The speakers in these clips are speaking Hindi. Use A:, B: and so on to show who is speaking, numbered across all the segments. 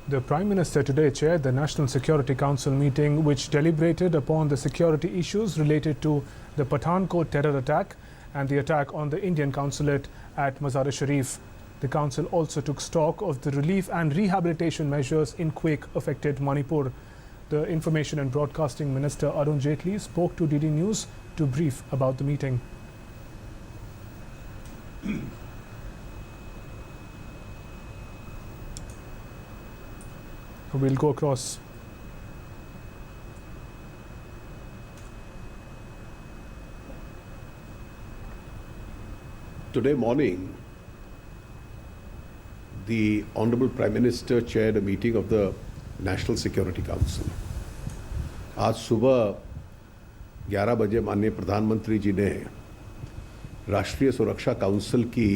A: The Prime Minister today chaired the National Security Council meeting which deliberated upon the security issues related to the Pathankot terror attack and the attack on the Indian consulate at Mazar-e-Sharif. The council also took stock of the relief and rehabilitation measures in quake-affected Manipur. The Information and Broadcasting Minister Arun Jaitley spoke to DD News to brief about the meeting. We'll go across.
B: Today morning, the Honorable Prime Minister chaired a meeting of the National Security Council. आज सुबह 11 बजे माननीय प्रधानमंत्री जी ने राष्ट्रीय सुरक्षा काउंसिल की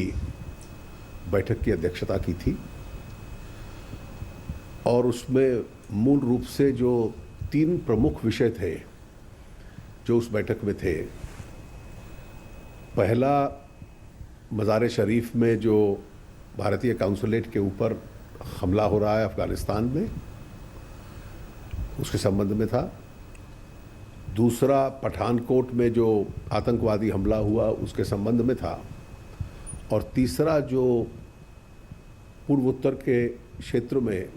B: बैठक की अध्यक्षता की थी और उसमें मूल रूप से जो 3 प्रमुख विषय थे जो उस बैठक में थे। पहला, मज़ार-ए-शरीफ में जो भारतीय काउंसुलेट के ऊपर हमला हो रहा है अफ़गानिस्तान में, उसके संबंध में था। दूसरा, पठानकोट में जो आतंकवादी हमला हुआ उसके संबंध में था। और तीसरा, जो पूर्वोत्तर के क्षेत्र में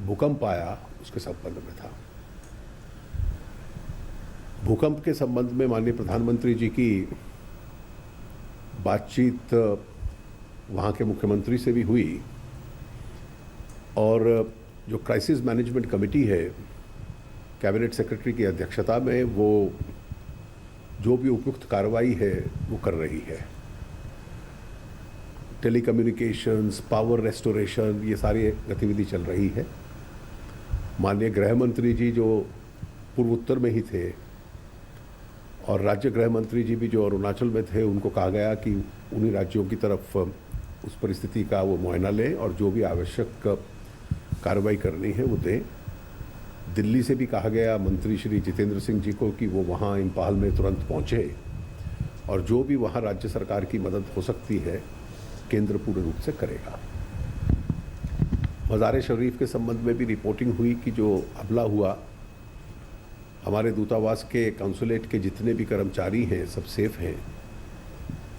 B: भूकंप आया उसके संबंध में था। भूकंप के संबंध में माननीय प्रधानमंत्री जी की बातचीत वहाँ के मुख्यमंत्री से भी हुई और जो क्राइसिस मैनेजमेंट कमेटी है कैबिनेट सेक्रेटरी की अध्यक्षता में, वो जो भी उपयुक्त कार्रवाई है वो कर रही है। टेलीकम्युनिकेशंस, पावर रेस्टोरेशन, ये सारी गतिविधि चल रही है। माननीय गृह मंत्री जी जो पूर्वोत्तर में ही थे और राज्य गृह मंत्री जी भी जो अरुणाचल में थे, उनको कहा गया कि उन्हीं राज्यों की तरफ उस परिस्थिति का वो मुआयना लें और जो भी आवश्यक कार्रवाई करनी है वो दें। दिल्ली से भी कहा गया मंत्री श्री जितेंद्र सिंह जी को कि वो वहाँ इम्फाल में तुरंत पहुँचे और जो भी वहाँ राज्य सरकार की मदद हो सकती है केंद्र पूर्ण रूप से करेगा। मज़ार-ए-शरीफ के संबंध में भी रिपोर्टिंग हुई कि जो हमला हुआ, हमारे दूतावास के काउंसुलेट के जितने भी कर्मचारी हैं सब सेफ हैं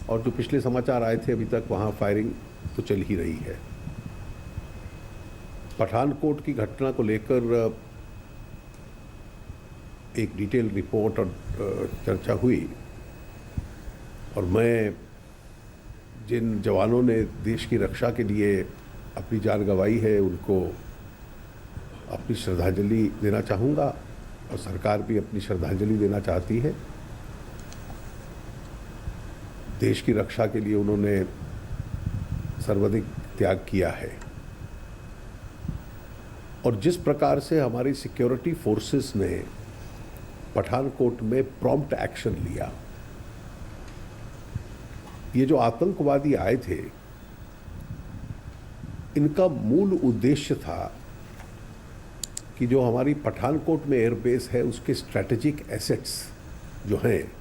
B: और जो पिछले समाचार आए थे अभी तक वहाँ फायरिंग तो चल ही रही है। पठानकोट की घटना को लेकर एक डिटेल रिपोर्ट और चर्चा हुई और मैं जिन जवानों ने देश की रक्षा के लिए अपनी जान गंवाई है उनको अपनी श्रद्धांजलि देना चाहूँगा और सरकार भी अपनी श्रद्धांजलि देना चाहती है। देश की रक्षा के लिए उन्होंने सर्वाधिक त्याग किया है और जिस प्रकार से हमारी सिक्योरिटी फोर्सेस ने पठानकोट में प्रॉम्प्ट एक्शन लिया, ये जो आतंकवादी आए थे इनका मूल उद्देश्य था कि जो हमारी पठानकोट में एयरबेस है उसके स्ट्रैटेजिक एसेट्स जो हैं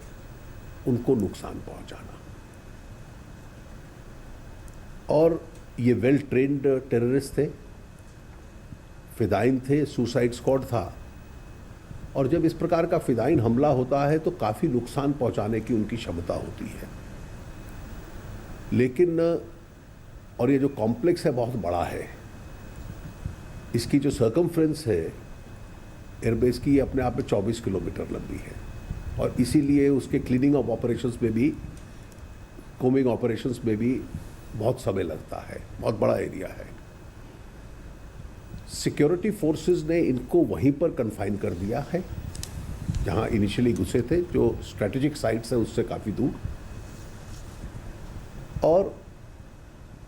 B: उनको नुकसान पहुंचाना। और ये वेल ट्रेन्ड टेररिस्ट थे, फिदाइन थे, सुसाइड स्क्वाड था और जब इस प्रकार का फिदाइन हमला होता है तो काफ़ी नुकसान पहुंचाने की उनकी क्षमता होती है। लेकिन और ये जो कॉम्प्लेक्स है बहुत बड़ा है, इसकी जो सर्कमफ्रेंस है एयरबेस की अपने आप में 24 किलोमीटर लंबी है और इसीलिए उसके क्लीनिंग ऑफ ऑपरेशंस में भी, कोमिंग ऑपरेशंस में भी बहुत समय लगता है। बहुत बड़ा एरिया है। सिक्योरिटी फोर्सेस ने इनको वहीं पर कन्फाइन कर दिया है जहां इनिशियली घुसे थे, जो स्ट्रैटेजिक साइट्स है उससे काफ़ी दूर। और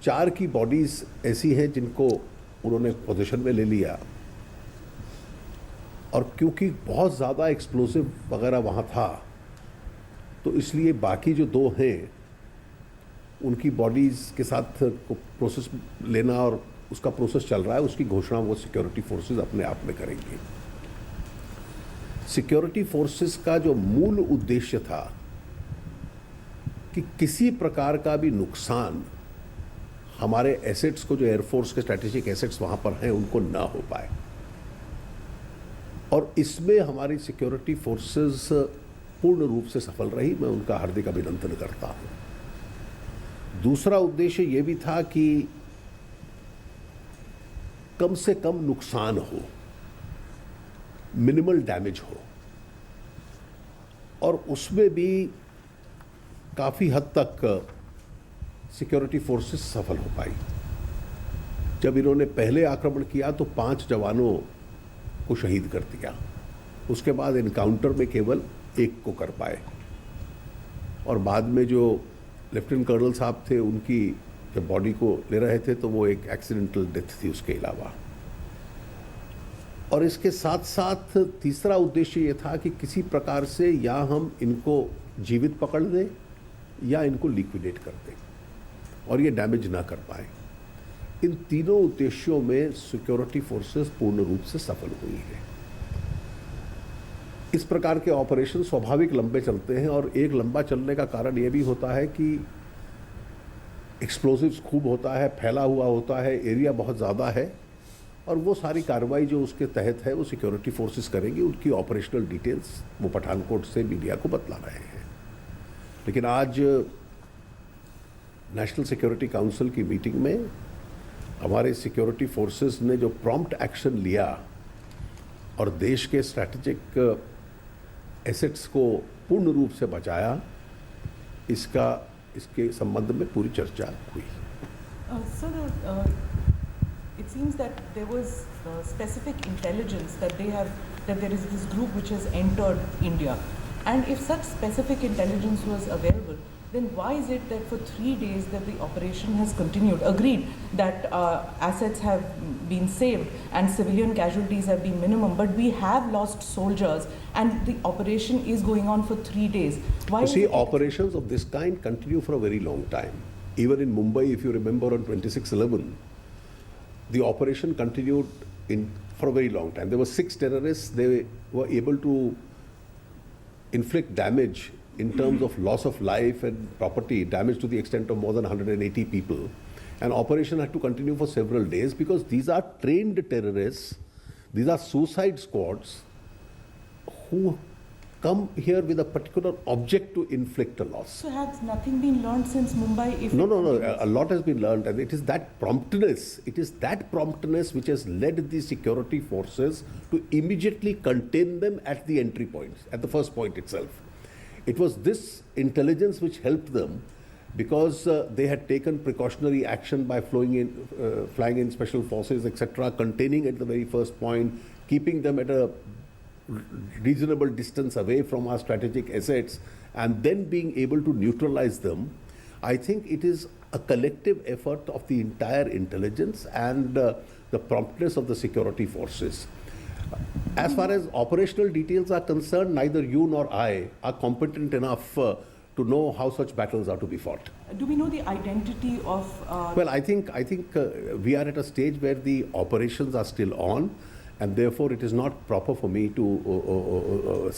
B: 4 की बॉडीज ऐसी हैं जिनको उन्होंने पोजीशन में ले लिया और क्योंकि बहुत ज़्यादा एक्सप्लोसिव वगैरह वहाँ था तो इसलिए बाकी जो 2 हैं उनकी बॉडीज़ के साथ प्रोसेस लेना और उसका प्रोसेस चल रहा है, उसकी घोषणा वो सिक्योरिटी फोर्सेस अपने आप में करेंगे। सिक्योरिटी फोर्सेस का जो मूल उद्देश्य था कि किसी प्रकार का भी नुकसान हमारे एसेट्स को, जो एयरफोर्स के स्ट्रैटेजिक एसेट्स वहाँ पर हैं, उनको ना हो पाए। और इसमें हमारी सिक्योरिटी फोर्सेस पूर्ण रूप से सफल रही, मैं उनका हार्दिक अभिनंदन करता हूँ। दूसरा उद्देश्य ये भी था कि कम से कम नुकसान हो, मिनिमल डैमेज हो, और उसमें भी काफ़ी हद तक सिक्योरिटी फोर्सेस सफल हो पाई। जब इन्होंने पहले आक्रमण किया तो 5 जवानों को शहीद कर दिया, उसके बाद इनकाउंटर में केवल 1 को कर पाए, और बाद में जो लेफ्टिनेंट कर्नल साहब थे, उनकी जब बॉडी को ले रहे थे तो वो एक एक्सीडेंटल डेथ थी उसके अलावा। और इसके साथ साथ तीसरा उद्देश्य ये था कि किसी प्रकार से या हम इनको जीवित पकड़ लें या इनको लिक्विडेट कर दें और ये डैमेज ना कर पाए। इन तीनों उद्देश्यों में सिक्योरिटी फोर्सेस पूर्ण रूप से सफल हुई है। इस प्रकार के ऑपरेशन स्वाभाविक लंबे चलते हैं, और एक लंबा चलने का कारण यह भी होता है कि एक्सप्लोसिव्स खूब होता है, फैला हुआ होता है, एरिया बहुत ज़्यादा है, और वो सारी कार्रवाई जो उसके तहत है वो सिक्योरिटी फोर्सेस करेंगी। उनकी ऑपरेशनल डिटेल्स वो पठानकोट से मीडिया को बतला रहे हैं। लेकिन आज नेशनल सिक्योरिटी काउंसिल की मीटिंग में हमारे सिक्योरिटी फोर्सेस ने जो प्रॉम्प्ट एक्शन लिया और देश के स्ट्रैटेजिक एसेट्स को पूर्ण रूप से बचाया, इसके संबंध में पूरी चर्चा हुई।
C: It seems that there was specific intelligence that there is this group which has entered India, and if such specific intelligence was available, then why is it that for 3 days that the operation has continued? Agreed that assets have been saved and civilian casualties have been minimum, but we have lost soldiers and the operation is going on for 3 days. Why?
B: You see, operations of this kind continue for a very long time. Even in Mumbai, if you remember, on 26/11, the operation continued for a very long time. There were 6 terrorists. They were able to inflict damage in terms of loss of life and property, damage to the extent of more than 180 people. And operation had to continue for several days because these are trained terrorists. These are suicide squads who come here with a particular object to inflict a loss.
C: So has nothing been learned since Mumbai?
B: No. A lot has been learned, and it is that promptness which has led the security forces to immediately contain them at the entry points, at the first point itself. It was this intelligence which helped them, because they had taken precautionary action by flying in special forces, etc., containing at the very first point, keeping them at a reasonable distance away from our strategic assets, and then being able to neutralize them. I think it is a collective effort of the entire intelligence and the promptness of the security forces. As far as operational details are concerned, neither you nor I are competent enough to know how such battles are to be fought.
C: Do we know the identity of?
B: Well, I think we are at a stage where the operations are still on, and therefore it is not proper for me to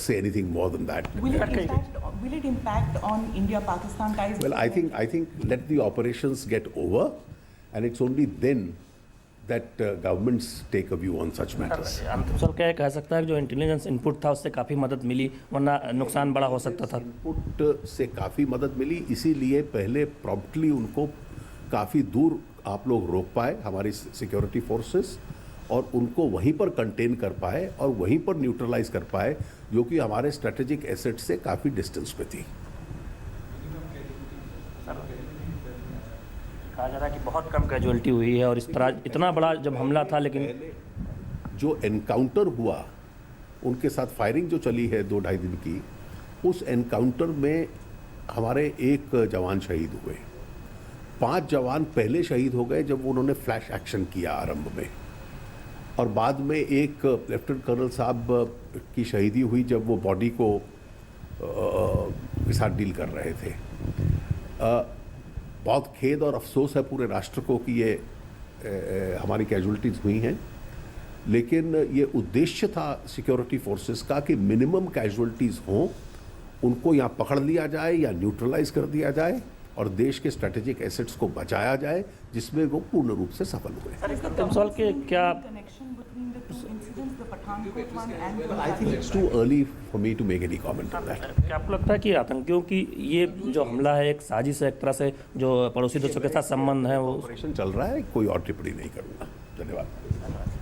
B: say anything more than that.
C: Will it impact on India-Pakistan ties?
B: Well, I think let the operations get over, and it's only then that governments take a view on such matters.
D: अंतिम सर क्या कह सकता है कि जो इंटेलिजेंस इनपुट था उससे काफ़ी मदद मिली, वरना नुकसान बड़ा हो सकता था?
B: इनपुट से काफ़ी मदद मिली, इसीलिए पहले प्रॉम्प्टली उनको काफ़ी दूर आप लोग रोक पाए, हमारी सिक्योरिटी फोर्सेस, और उनको वहीं पर कंटेन कर पाए और वहीं पर न्यूट्रलाइज कर पाए, जो कि हमारे स्ट्रेटेजिक एसेट से काफ़ी डिस्टेंस पे थी।
D: कहा जा रहा है कि बहुत कम कैजुअलिटी हुई है, और इस तरह इतना बड़ा जब हमला था, लेकिन
B: जो एनकाउंटर हुआ, उनके साथ फायरिंग जो चली है 2-2.5 दिन की, उस एनकाउंटर में हमारे 1 जवान शहीद हुए। 5 जवान पहले शहीद हो गए जब उन्होंने फ्लैश एक्शन किया आरंभ में, और बाद में एक लेफ्टिनेंट कर्नल साहब की शहीदी हुई जब वो बॉडी को के साथ डील कर रहे थे। बहुत खेद और अफसोस है पूरे राष्ट्र को कि ये हमारी कैजुअलिटीज़ हुई हैं, लेकिन ये उद्देश्य था सिक्योरिटी फोर्सेस का कि मिनिमम कैजुअलिटीज़ हों, उनको या पकड़ लिया जाए या न्यूट्रलाइज कर दिया जाए, और देश के स्ट्रेटेजिक एसेट्स को बचाया जाए, जिसमें वो पूर्ण रूप से सफल हुए।
D: अंतिम सवाल के क्या
C: connection between the two incidents, the Pathankot one and the
B: I think it's too early for me to make any comment on that.
D: क्या आपको लगता है कि आतंकियों की ये जो हमला है एक साजिश है, एक तरह से जो पड़ोसी देशों के साथ संबंध है वो
B: ऑपरेशन चल रहा है, कोई और टिप्पणी नहीं करूंगा। धन्यवाद।